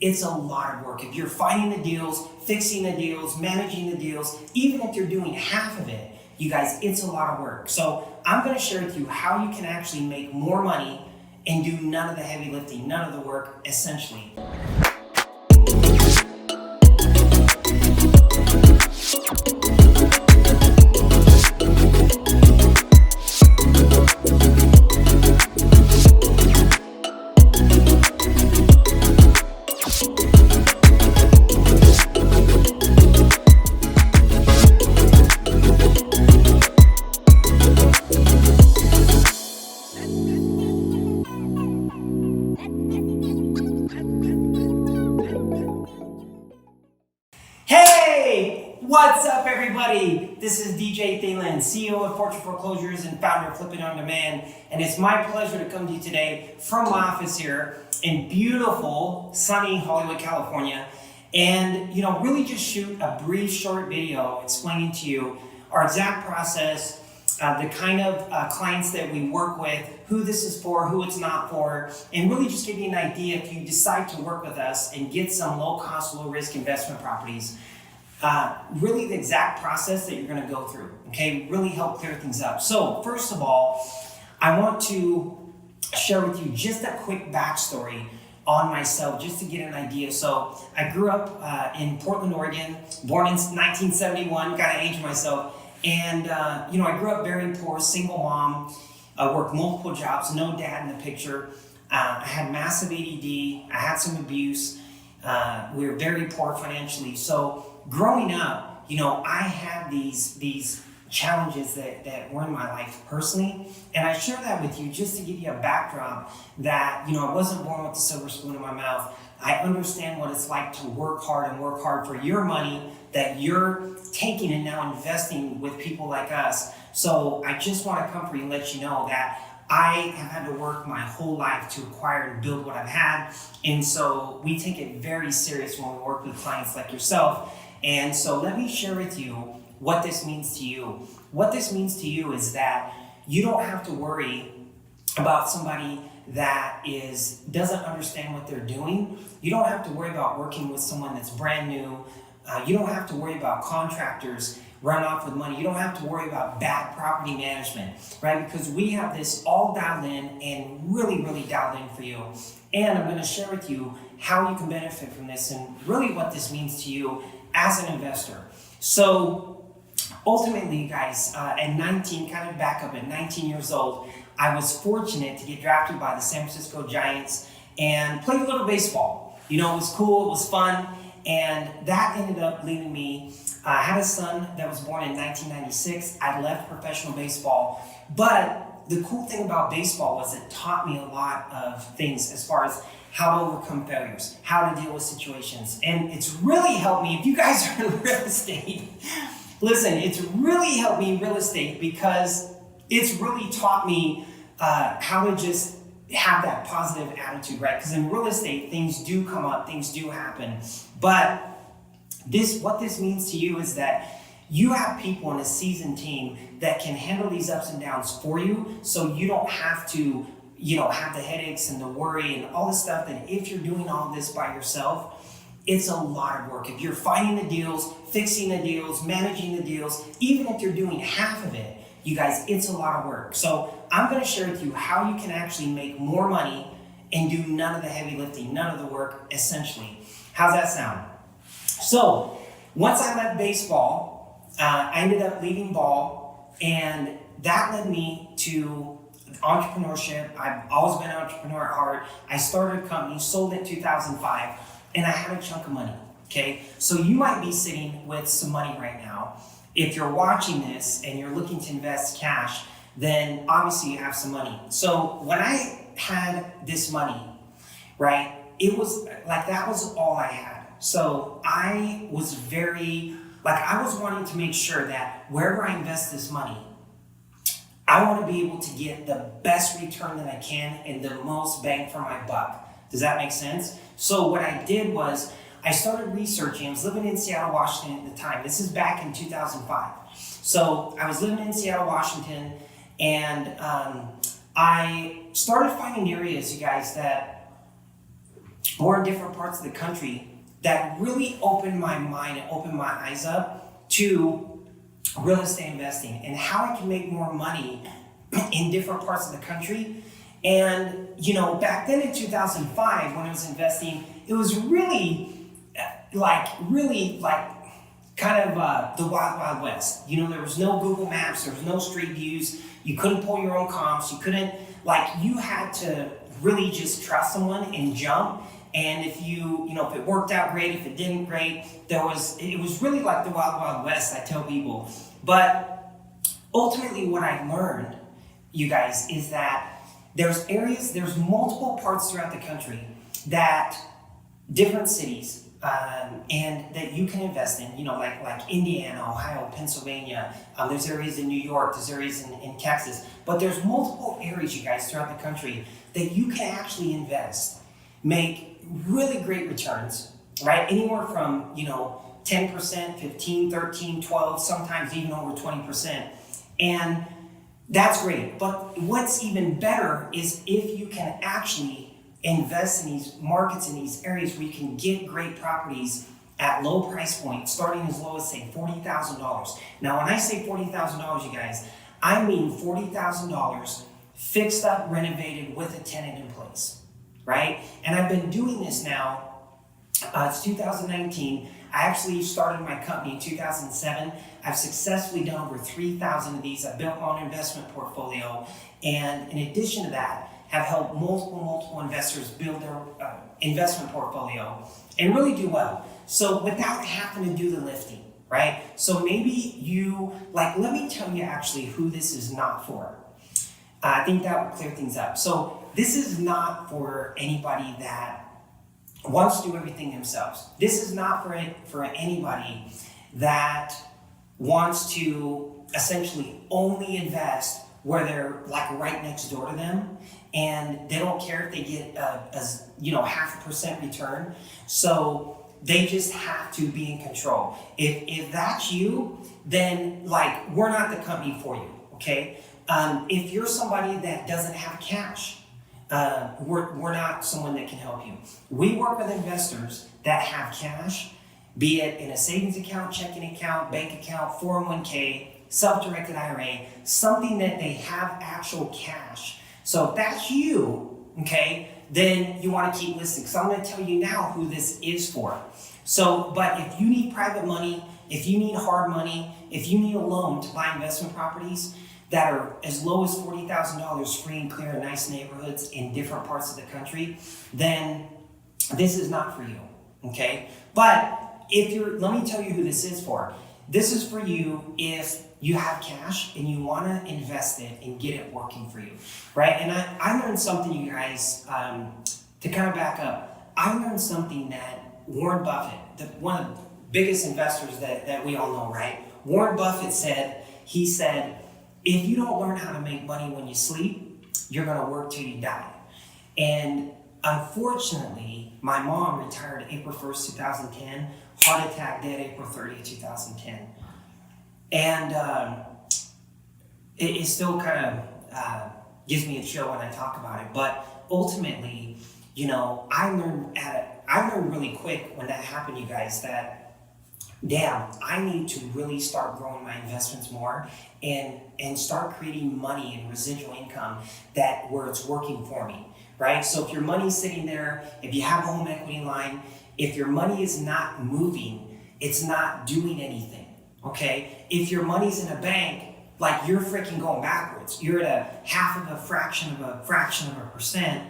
it's a lot of work. If you're finding the deals, fixing the deals, managing the deals, even if you're doing half of it, you guys, it's a lot of work. So I'm going to share with you how you can actually make more money and do none of the heavy lifting, none of the work, essentially. Hey, what's up everybody? This is DJ Thielen, CEO of Foreclosures and founder of Flipping on Demand. And it's my pleasure to come to you today from my office here in beautiful, sunny Hollywood, California. And, really just shoot a brief, short video explaining to you our exact process, the kind of clients that we work with, who this is for, who it's not for, and really just give you an idea if you decide to work with us and get some low-cost, low-risk investment properties, really the exact process that you're going to go through, okay? Really help clear things up. So first of all, I want to share with you just a quick backstory on myself, just to get an idea. So I grew up in Portland, Oregon, born in 1971, got to age myself. And, I grew up very poor, single mom, worked multiple jobs, no dad in the picture. I had massive ADD, I had some abuse. We were very poor financially. So growing up, I had these challenges that were in my life personally. And I share that with you just to give you a backdrop that, I wasn't born with a silver spoon in my mouth. I understand what it's like to work hard for your money that you're taking and now investing with people like us. So I just want to comfort you and let you know that I have had to work my whole life to acquire and build what I've had. And so we take it very serious when we work with clients like yourself. And so let me share with you what this means to you. What this means to you is that you don't have to worry about somebody that doesn't understand what they're doing. You don't have to worry about working with someone that's brand new. You don't have to worry about contractors run off with money. You don't have to worry about bad property management, right? Because we have this all dialed in and really, really dialed in for you. And I'm going to share with you how you can benefit from this and really what this means to you as an investor. So ultimately, you guys, at 19, kind of back up at 19 years old, I was fortunate to get drafted by the San Francisco Giants and played a little baseball. It was cool, it was fun. And that ended up leading me. I had a son that was born in 1996. I left professional baseball. But the cool thing about baseball was it taught me a lot of things as far as how to overcome failures, how to deal with situations. And it's really helped me. If you guys are in real estate, listen, it's really helped me in real estate because it's really taught me how to just have that positive attitude, right? Because in real estate, things do come up, things do happen. But what this means to you is that you have people in a seasoned team that can handle these ups and downs for you, so you don't have to, have the headaches and the worry and all the stuff that if you're doing all this by yourself, it's a lot of work. If you're finding the deals, fixing the deals, managing the deals, even if you're doing half of it, you guys, it's a lot of work. So I'm going to share with you how you can actually make more money and do none of the heavy lifting, none of the work, essentially. How's that sound? So once I left baseball, I ended up leaving ball, and that led me to entrepreneurship. I've always been an entrepreneur at heart. I started a company, sold it in 2005, and I had a chunk of money, okay? So you might be sitting with some money right now. If you're watching this and you're looking to invest cash, then obviously you have some money. So when I had this money, right, it was like that was all I had. So I was I was wanting to make sure that wherever I invest this money, I want to be able to get the best return that I can and the most bang for my buck. Does that make sense? So what I did was I started researching. I was living in Seattle, Washington at the time. This is back in 2005. So I was living in Seattle, Washington, and I started finding areas, you guys, that or in different parts of the country that really opened my mind and opened my eyes up to real estate investing and how I can make more money in different parts of the country. And, back then in 2005, when I was investing, it was really kind of the wild, wild west. There was no Google Maps, there was no street views. You couldn't pull your own comps. You couldn't, you had to really just trust someone and jump. And if if it worked out great, if it didn't great, it was really like the wild, wild west, I tell people. But ultimately what I learned, you guys, is that there's multiple parts throughout the country that different cities, and that you can invest in, like Indiana, Ohio, Pennsylvania. There's areas in New York, there's areas in Texas, but there's multiple areas, you guys, throughout the country that you can actually invest, make really great returns, right? Anywhere from, 10%, 15, 13, 12, sometimes even over 20%. And that's great. But what's even better is if you can actually invest in these markets, in these areas where you can get great properties at low price points, starting as low as, say, $40,000. Now, when I say $40,000, you guys, I mean $40,000 fixed up, renovated with a tenant in place, right? And I've been doing this now, it's 2019. I actually started my company in 2007. I've successfully done over 3,000 of these. I've built my own investment portfolio. And in addition to that, have helped multiple investors build their investment portfolio and really do well. So without having to do the lifting, right? So maybe let me tell you actually who this is not for. I think that would clear things up. So this is not for anybody that wants to do everything themselves. This is not for anybody that wants to essentially only invest where they're right next door to them, and they don't care if they get a 0.5% return. So they just have to be in control. If that's you, then we're not the company for you. Okay. If you're somebody that doesn't have cash, we're not someone that can help you. We work with investors that have cash, be it in a savings account, checking account, bank account, 401k, self-directed IRA, something that they have actual cash. So if that's you, okay, then you want to keep listening, because I'm going to tell you now who this is for. So, but if you need private money, if you need hard money, if you need a loan to buy investment properties that are as low as $40,000 free and clear in nice neighborhoods in different parts of the country, then this is not for you, okay? But let me tell you who this is for. This is for you if you have cash and you want to invest it and get it working for you, right? And I learned something, you guys, to kind of back up. I learned something that Warren Buffett, one of the biggest investors that we all know, right? Warren Buffett said, if you don't learn how to make money when you sleep, you're going to work till you die. And unfortunately, my mom retired April 1st, 2010, heart attack, dead April 30th, 2010. And it still kind of gives me a chill when I talk about it. But ultimately, I learned really quick when that happened, you guys, that damn, I need to really start growing my investments more and start creating money and residual income where it's working for me, right? So if your money's sitting there, if you have a home equity line, if your money is not moving, it's not doing anything, okay? If your money's in a bank, you're freaking going backwards. You're at a fraction of a percent.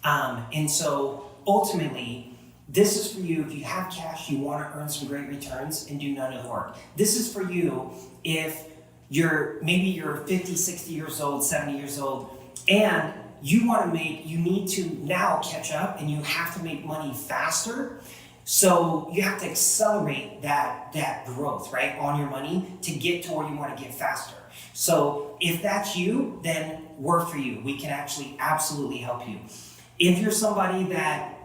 And so ultimately, this is for you if you have cash, you want to earn some great returns and do none of the work. This is for you if you're 50, 60 years old, 70 years old, and you need to now catch up and you have to make money faster. So you have to accelerate that growth, right, on your money to get to where you want to get faster. So if that's you, then we're for you. We can actually absolutely help you. If you're somebody that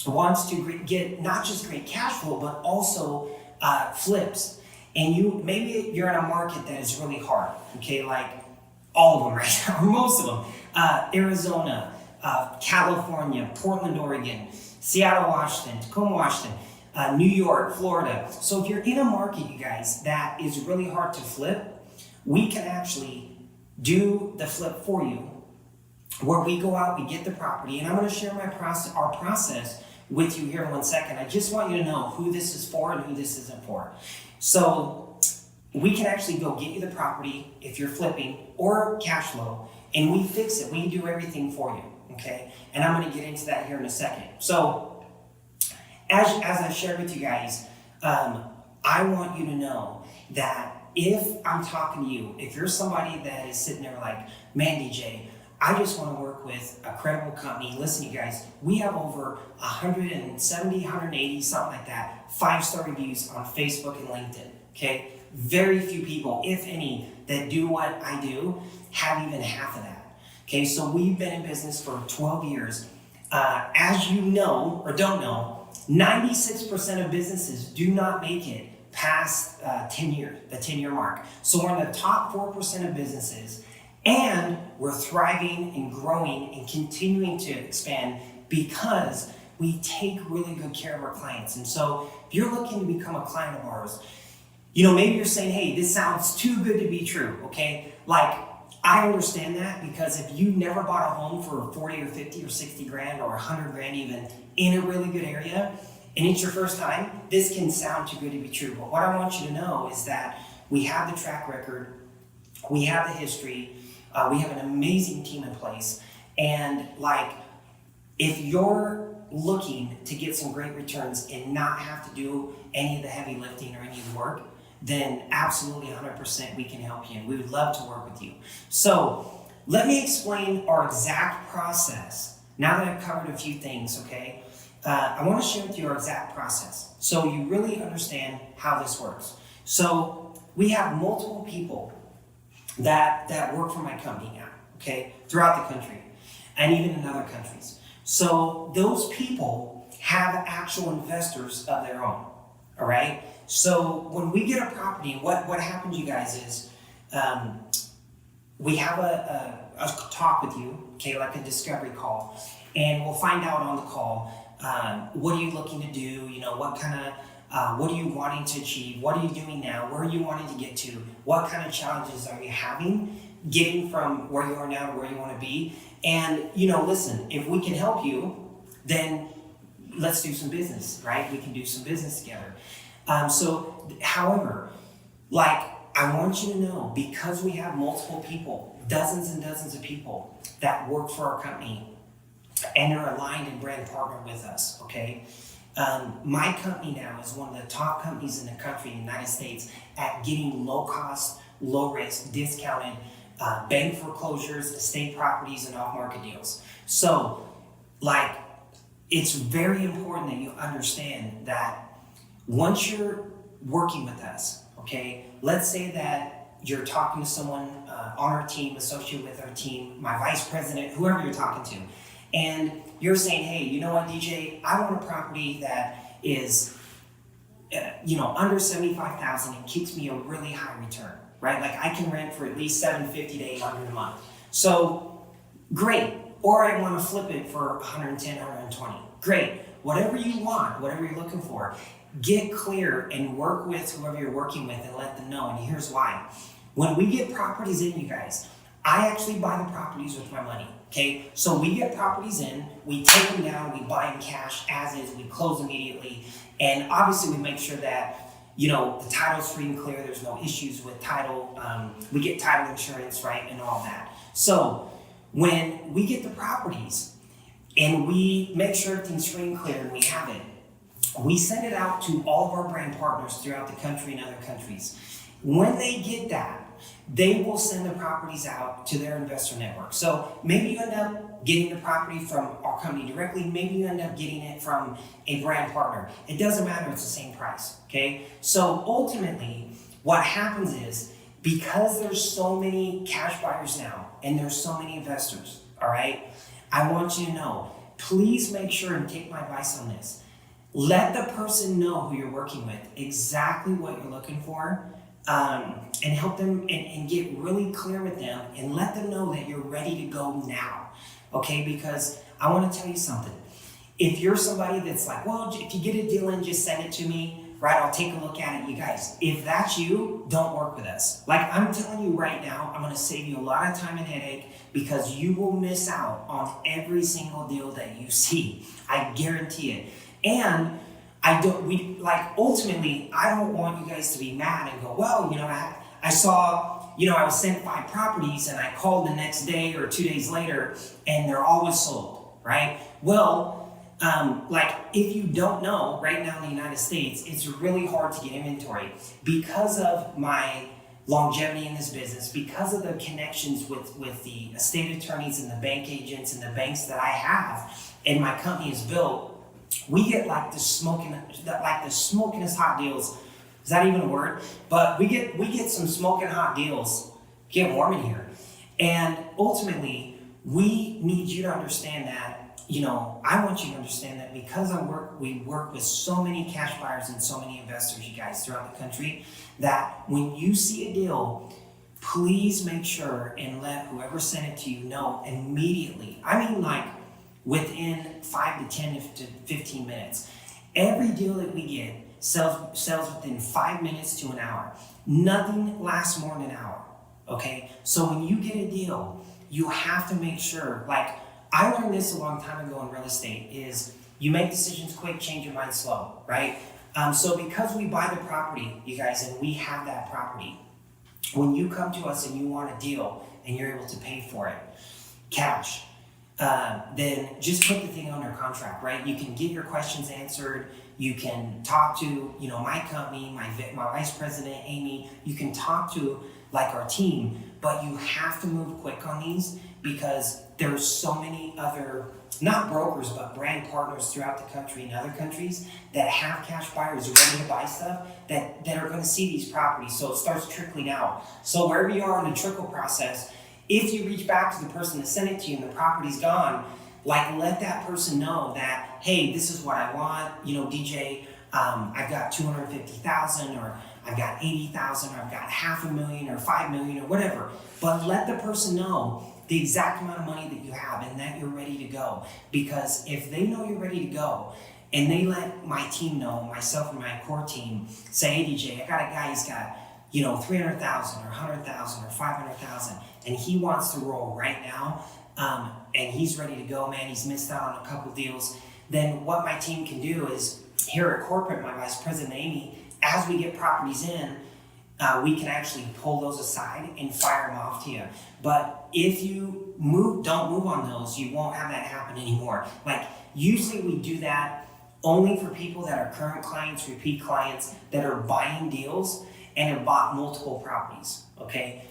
wants to get not just great cash flow, but also flips, and maybe you're in a market that is really hard, okay, like all of them right now, or most of them, Arizona, California, Portland, Oregon, Seattle, Washington, Tacoma, Washington, New York, Florida. So if you're in a market, you guys, that is really hard to flip, we can actually do the flip for you, where we go out, we get the property, and I'm going to share our process with you here in 1 second. I just want you to know who this is for and who this isn't for. So we can actually go get you the property if you're flipping or cash flow, and we fix it. We do everything for you, okay? And I'm going to get into that here in a second. So as I shared with you guys, I want you to know that if I'm talking to you, if you're somebody that is sitting there like, man, DJ, I just want to work with a credible company. Listen, you guys, we have over 170, 180, something like that, 5-star reviews on Facebook and LinkedIn, okay? Very few people, if any, that do what I do have even half of that, okay? So we've been in business for 12 years. As you know, or don't know, 96% of businesses do not make it past 10 years, the 10-year mark. So we're in the top 4% of businesses, and we're thriving and growing and continuing to expand because we take really good care of our clients. And so if you're looking to become a client of ours, maybe you're saying, hey, this sounds too good to be true, okay? Like, I understand that, because if you never bought a home for 40 or 50 or 60 grand or 100 grand even in a really good area, and it's your first time, this can sound too good to be true. But what I want you to know is that we have the track record, we have the history, we have an amazing team in place. And like, if you're looking to get some great returns and not have to do any of the heavy lifting or any of the work, then absolutely 100% we can help you, and we would love to work with you. So let me explain our exact process. Now that I've covered a few things, okay, I want to share with you our exact process so you really understand how this works. So we have multiple people that work for my company now, okay, throughout the country and even in other countries. So those people have actual investors of their own, all right? So when we get a property, what happens, you guys, is we have a talk with you, okay, like a discovery call, and we'll find out on the call, what are you looking to do, what are you wanting to achieve, what are you doing now, where are you wanting to get to, what kind of challenges are you having getting from where you are now to where you want to be. And, listen, if we can help you, then let's do some business, right? We can do some business together. However, I want you to know, because we have multiple people, dozens and dozens of people that work for our company and are aligned and brand partnered with us, okay? My company now is one of the top companies in the country, in the United States, at getting low cost, low risk, discounted bank foreclosures, estate properties, and off market deals. So, it's very important that you understand that once you're working with us, okay, let's say that you're talking to someone on our team, associated with our team, my vice president, whoever you're talking to, and you're saying, hey, you know what, DJ, I want a property that is, under $75,000 and keeps me a really high return, right? Like, I can rent for at least $750 to $800 a month. So, great. Or I want to flip it for 110, 120. Great. Whatever you want, whatever you're looking for, get clear and work with whoever you're working with and let them know. And here's why. When we get properties in, you guys, I actually buy the properties with my money, okay? So we get properties in, we take them down, we buy them cash as is, we close immediately. And obviously we make sure that, the title's free and clear, there's no issues with title. We get title insurance, right, and all that. So when we get the properties and we make sure everything's free and clear and we have it, we send it out to all of our brand partners throughout the country and other countries. When they get that, they will send the properties out to their investor network. So maybe you end up getting the property from our company directly, maybe you end up getting it from a brand partner. It doesn't matter, it's the same price, okay? So ultimately, what happens is, because there's so many cash buyers now, and there's so many investors, all right? I want you to know, please make sure and take my advice on this. Let the person know who you're working with, exactly what you're looking for, and help them and get really clear with them and let them know that you're ready to go now, okay? Because I want to tell you something. if you're somebody that's like, well, if you get a deal in, just send it to me, right? I'll take a look at it. You guys, if that's you, don't work with us. Like I'm telling you right now, I'm going to save you a lot of time and headache because you will miss out on every single deal that you see. I guarantee it. And ultimately, I don't want you guys to be mad and go, well, I saw, I was sent 5 properties and I called the next day or 2 days later and they're always sold, right? Well, if you don't know, right now in the United States, it's really hard to get inventory because of my longevity in this business, because of the connections with the estate attorneys and the bank agents and the banks that I have and my company is built. We get like the smokingest hot deals. Is that even a word? But we get some smoking hot deals. Get warm in here. And ultimately, we need you to understand that, I want you to understand that because we work with so many cash buyers and so many investors, you guys, throughout the country, that when you see a deal, please make sure and let whoever sent it to you know immediately. I mean, like within 5 to 10 to 15 minutes. Every deal that we get sells within 5 minutes to an hour. Nothing lasts more than an hour, okay? So when you get a deal, you have to make sure, like I learned this a long time ago in real estate, is you make decisions quick, change your mind slow, right? So because we buy the property, you guys, and we have that property, when you come to us and you want a deal and you're able to pay for it, cash, then just put the thing under contract, right? You can get your questions answered. You can talk to, my company, my vice president, Amy. You can talk to like our team, but you have to move quick on these because there's so many other, not brokers, but brand partners throughout the country and other countries that have cash buyers ready to buy stuff that are going to see these properties. So it starts trickling out. So wherever you are in the trickle process, if you reach back to the person that sent it to you and the property's gone, like let that person know that, hey, this is what I want. DJ, I've got 250,000 or I've got 80,000 or I've got $500,000 or 5 million or whatever. But let the person know the exact amount of money that you have and that you're ready to go. Because if they know you're ready to go and they let my team know, myself and my core team, say, hey, DJ, I got a guy, he's got 300,000 or 100,000 or 500,000, and he wants to roll right now, and he's ready to go, man, he's missed out on a couple deals, then what my team can do is, here at corporate, my vice president, Amy, as we get properties in, we can actually pull those aside and fire them off to you. But if you don't move on those, you won't have that happen anymore. Like, usually we do that only for people that are current clients, repeat clients, that are buying deals and have bought multiple properties, okay?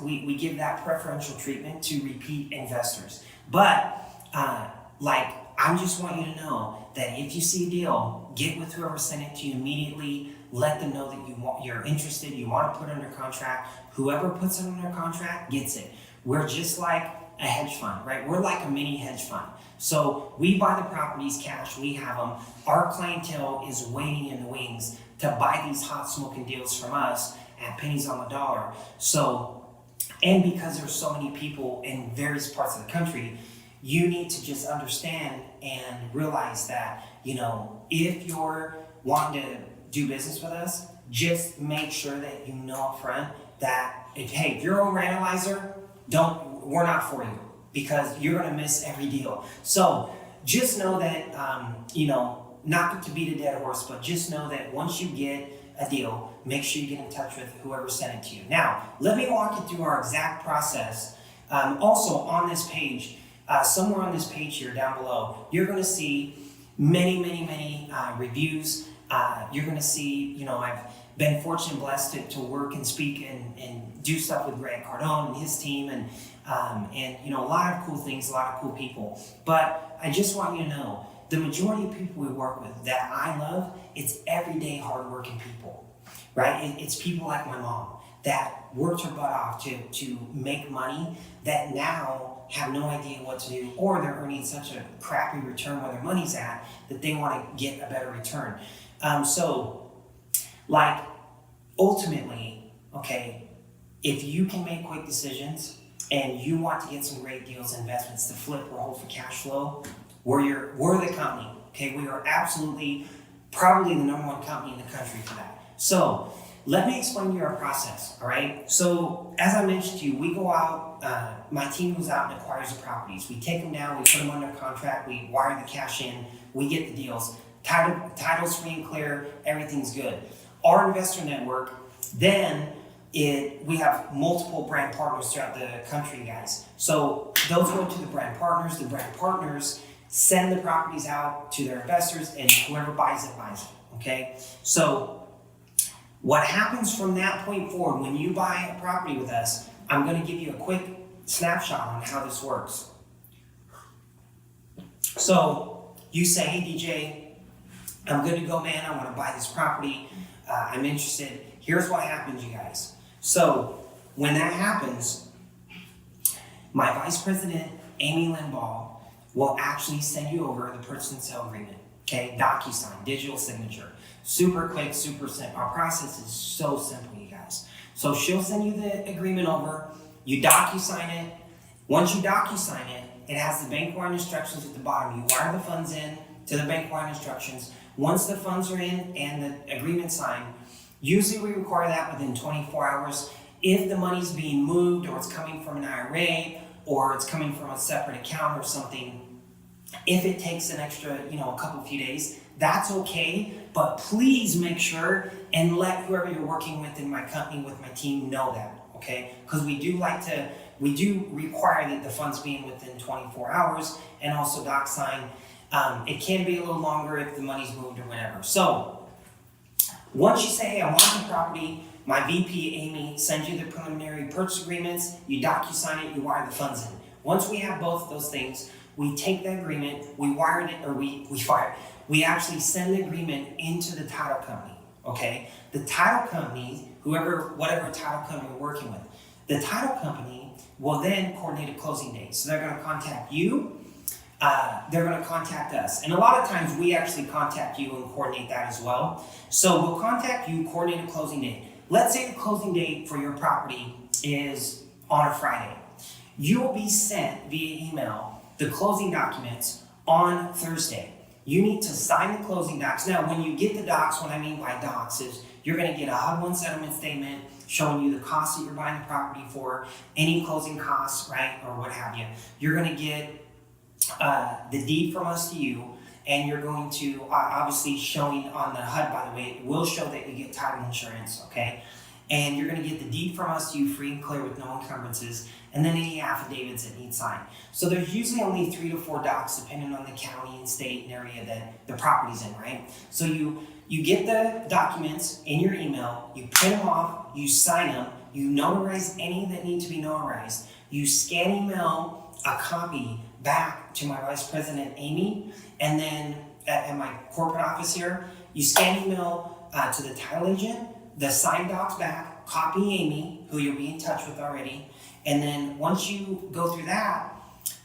We give that preferential treatment to repeat investors. But I just want you to know that if you see a deal, get with whoever sent it to you immediately. Let them know that you're interested, you want to put it under contract. Whoever puts it under contract gets it. We're just like a hedge fund, right? We're like a mini hedge fund. So we buy the properties cash, we have them. Our clientele is waiting in the wings to buy these hot smoking deals from us at pennies on the dollar. So, and because there's so many people in various parts of the country, you need to just understand and realize that, if you're wanting to do business with us, just make sure that you know up front that if you're a analyzer, we're not for you because you're going to miss every deal. So just know that, not to beat a dead horse, but just know that once you get a deal, make sure you get in touch with whoever sent it to you. Now, let me walk you through our exact process. Also on this page, somewhere on this page here down below, you're going to see many reviews. You're going to see, I've been fortunate and blessed to work and speak and do stuff with Greg Cardone and his team and a lot of cool things, a lot of cool people. But I just want you to know, the majority of people we work with that I love, it's everyday hardworking people, right? It's people like my mom that worked her butt off to make money that now have no idea what to do, or they're earning such a crappy return where their money's at that they want to get a better return. Ultimately, if you can make quick decisions and you want to get some great deals, investments to flip or hold for cash flow, we're the company. Okay, we are absolutely probably the #1 company in the country for that. So let me explain to you our process. All right. So as I mentioned to you, we go out. My team goes out and acquires the properties. We take them down. We put them under contract. We wire the cash in. We get the deals. Title's free and clear. Everything's good. Our investor network, then we have multiple brand partners throughout the country, guys. So those go to the brand partners. The brand partners send the properties out to their investors, and whoever buys it, buys it. Okay. So what happens from that point forward, when you buy a property with us, I'm going to give you a quick snapshot on how this works. So you say, hey DJ, I'm good to go, man. I want to buy this property. I'm interested. Here's what happens, you guys. So when that happens, my vice president, Amy Limbaugh, will actually send you over the purchase and sale agreement. Okay, DocuSign, digital signature. Super quick, super simple. Our process is so simple, you guys. So she'll send you the agreement over. You DocuSign it. Once you DocuSign it, it has the bank wire instructions at the bottom. You wire the funds in to the bank wire instructions. Once the funds are in and the agreement signed, usually we require that within 24 hours. If the money's being moved or it's coming from an IRA or it's coming from a separate account or something, if it takes an extra, a few days, that's okay. But please make sure and let whoever you're working with in my company, with my team, know that, okay? Because we do require that the funds be in within 24 hours and also DocuSign. It can be a little longer if the money's moved or whatever. So once you say, hey, I want the property, my VP, Amy, sends you the preliminary purchase agreements, you DocuSign it, you wire the funds in. Once we have both of those things, we take the agreement, we wire it, or we actually send the agreement into the title company, okay? The title company, whatever title company we're working with, the title company will then coordinate a closing date. So they're gonna contact you, they're gonna contact us. And a lot of times we actually contact you and coordinate that as well. So we'll contact you, coordinate a closing date. Let's say the closing date for your property is on a Friday. You will be sent via email the closing documents on Thursday. You need to sign the closing docs. Now, when you get the docs, what I mean by docs is you're gonna get a HUD-1 settlement statement showing you the cost that you're buying the property for, any closing costs, right, or what have you. You're gonna get the deed from us to you, and you're going to, obviously showing on the HUD, by the way, it will show that you get title insurance, okay? And you're gonna get the deed from us to you free and clear with no encumbrances, and then any affidavits that need signed. So there's usually only 3 to 4 docs depending on the county and state and area that the property's in, right? So you get the documents in your email, you print them off, you sign them, you notarize any that need to be notarized, you scan email a copy back to my vice president, Amy, and then at my corporate office here, you scan email to the title agent, the signed docs back, copy Amy, who you'll be in touch with already, and then once you go through that,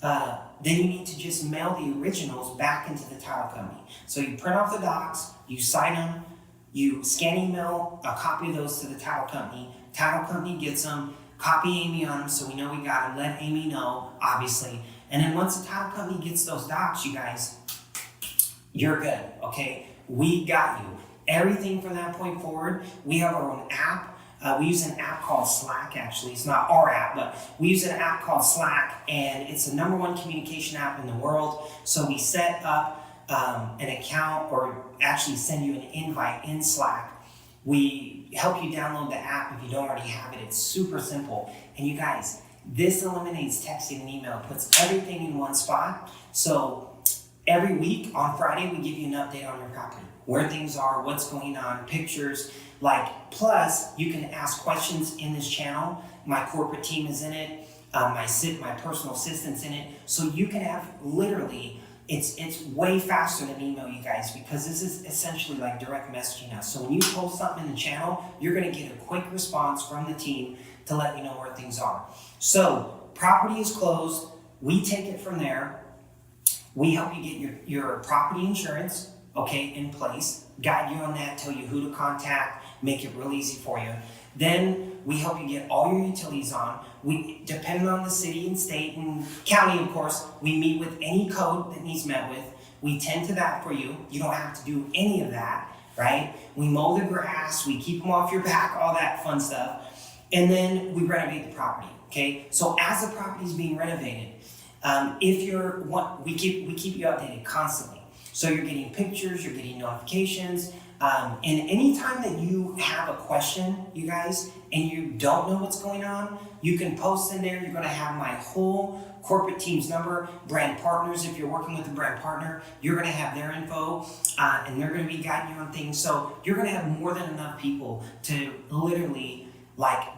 then you need to just mail the originals back into the title company. So you print off the docs, you sign them, you scan email a copy of those to the title company gets them, copy Amy on them so we know we got them, let Amy know, obviously. And then once the title company gets those docs, you guys, you're good, okay? We got you. Everything from that point forward, we have our own app. We use an app called Slack, actually. It's not our app, but we use an app called Slack, and it's the #1 communication app in the world. So we set up an account, or actually send you an invite in Slack. We help you download the app if you don't already have it. It's super simple. And you guys, this eliminates texting and email, puts everything in one spot. So every week on Friday, we give you an update on your property, where things are, what's going on, pictures, plus you can ask questions in this channel. My corporate team is in it, my personal assistant's in it. So you can have literally, it's way faster than email, you guys, because this is essentially like direct messaging us. So when you post something in the channel, you're gonna get a quick response from the team to let you know where things are. So property is closed, we take it from there. We help you get your property insurance, okay, in place, guide you on that, tell you who to contact, make it real easy for you. Then we help you get all your utilities on. we, depending on the city and state and county, of course, we meet with any code that needs met with. We tend to that for you. You don't have to do any of that, right? We mow the grass, we keep them off your back, all that fun stuff. And then we renovate the property, okay? So as the property is being renovated, we keep you updated constantly. So you're getting pictures, you're getting notifications, and anytime that you have a question, you guys, and you don't know what's going on, you can post in there. You're going to have my whole corporate team's number, brand partners. If you're working with a brand partner, you're going to have their info, and they're going to be guiding you on things. So you're going to have more than enough people to literally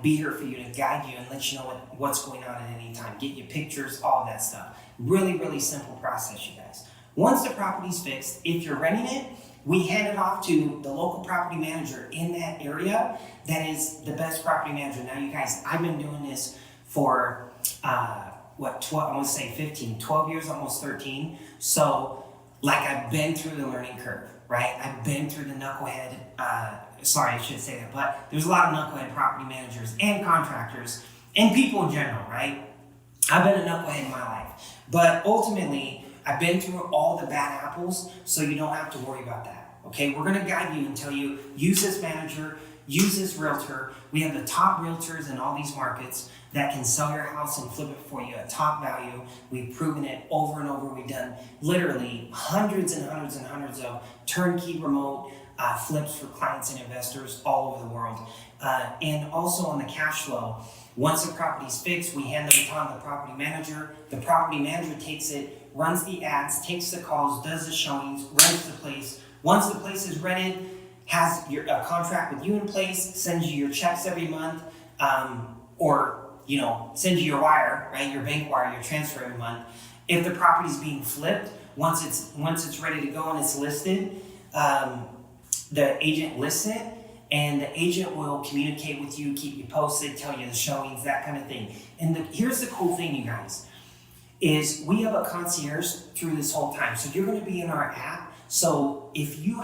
be here for you to guide you and let you know what's going on at any time. Get you pictures, all that stuff. Really, really simple process, you guys. Once the property's fixed, if you're renting it, we hand it off to the local property manager in that area that is the best property manager. Now, you guys, I've been doing this for, 12 years, almost 13. So, I've been through the learning curve, right? I've been through the knucklehead, sorry, I should say that, but there's a lot of knucklehead property managers and contractors and people in general, right? I've been a knucklehead in my life. But ultimately, I've been through all the bad apples, so you don't have to worry about that, okay? We're gonna guide you and tell you, use this manager, use this realtor. We have the top realtors in all these markets that can sell your house and flip it for you at top value. We've proven it over and over. We've done literally hundreds and hundreds and hundreds of turnkey remote flips for clients and investors all over the world. And also on the cash flow, once the property's fixed, we hand the baton to the property manager. The property manager takes it, runs the ads, takes the calls, does the showings, rents the place. Once the place is rented, has a contract with you in place, sends you your checks every month, or sends you your wire, right? Your bank wire, your transfer every month. If the property's being flipped, once it's ready to go and it's listed, the agent lists it, and the agent will communicate with you, keep you posted, tell you the showings, that kind of thing. And here's the cool thing, you guys, is we have a concierge through this whole time. So you're going to be in our app. So if you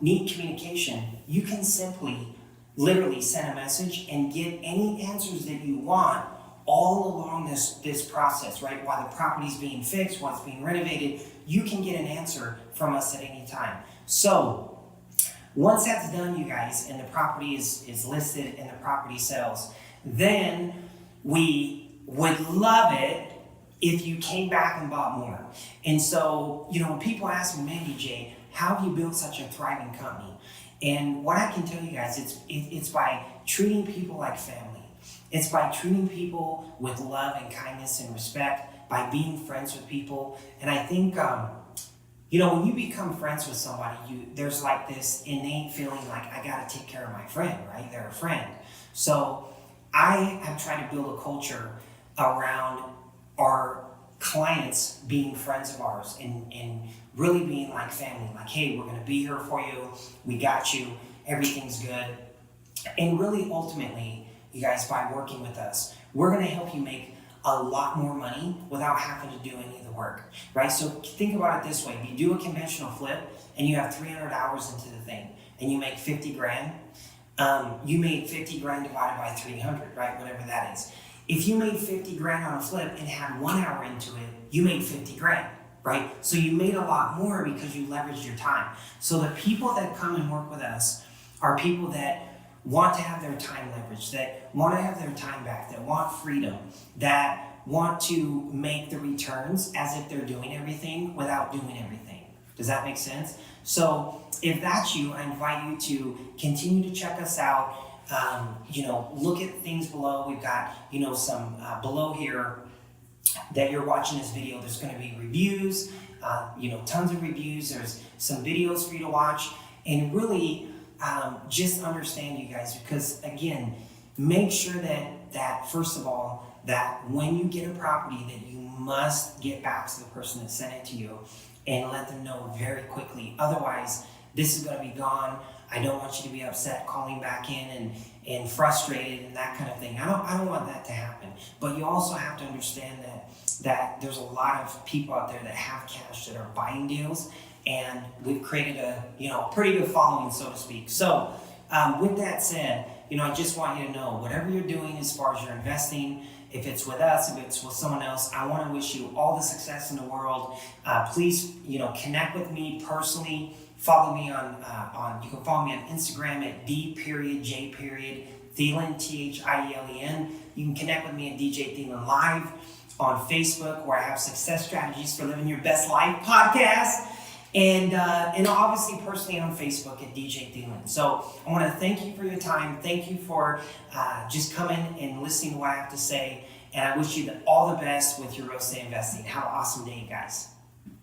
need communication, you can simply literally send a message and get any answers that you want all along this process, right? While the property's being fixed, while it's being renovated, you can get an answer from us at any time. So once that's done, you guys, and the property is listed and the property sells, then we would love it if you came back and bought more. And so, when people ask me, man, DJ, how have you built such a thriving company? And what I can tell you guys, it's by treating people like family. It's by treating people with love and kindness and respect, by being friends with people. And I think, when you become friends with somebody, there's this innate feeling I gotta take care of my friend, right? They're a friend. So I have tried to build a culture around our clients being friends of ours and really being like family. Hey, we're gonna be here for you. We got you. Everything's good. And really, ultimately, you guys, by working with us, we're gonna help you make a lot more money without having to do any of the work, right? So think about it this way. If you do a conventional flip and you have 300 hours into the thing and you make 50 grand, you made 50 grand divided by 300, right? Whatever that is. If you made 50 grand on a flip and had 1 hour into it, you made 50 grand, right? So you made a lot more because you leveraged your time. So the people that come and work with us are people that want to have their time leveraged, that want to have their time back, that want freedom, that want to make the returns as if they're doing everything without doing everything. Does that make sense? So if that's you, I invite you to continue to check us out. Look at things below. We've got, some below here that you're watching this video. There's going to be reviews, tons of reviews. There's some videos for you to watch, and really just understand, you guys, because again, make sure that first of all, that when you get a property, that you must get back to the person that sent it to you and let them know very quickly. Otherwise, this is going to be gone. I don't want you to be upset calling back in and frustrated and that kind of thing. I don't want that to happen. But you also have to understand that there's a lot of people out there that have cash that are buying deals, and we've created a pretty good following, so to speak. So with that said, I just want you to know, whatever you're doing as far as your investing, if it's with us, if it's with someone else, I want to wish you all the success in the world. Please, connect with me personally. Follow me on you can follow me on Instagram at D.J. Thielen, Thielen. You can connect with me at DJ Thielen Live on Facebook, where I have Success Strategies for Living Your Best Life podcast. And obviously personally on Facebook at DJ Thielen. So I want to thank you for your time. Thank you for just coming and listening to what I have to say. And I wish you all the best with your real estate investing. Have an awesome day, guys.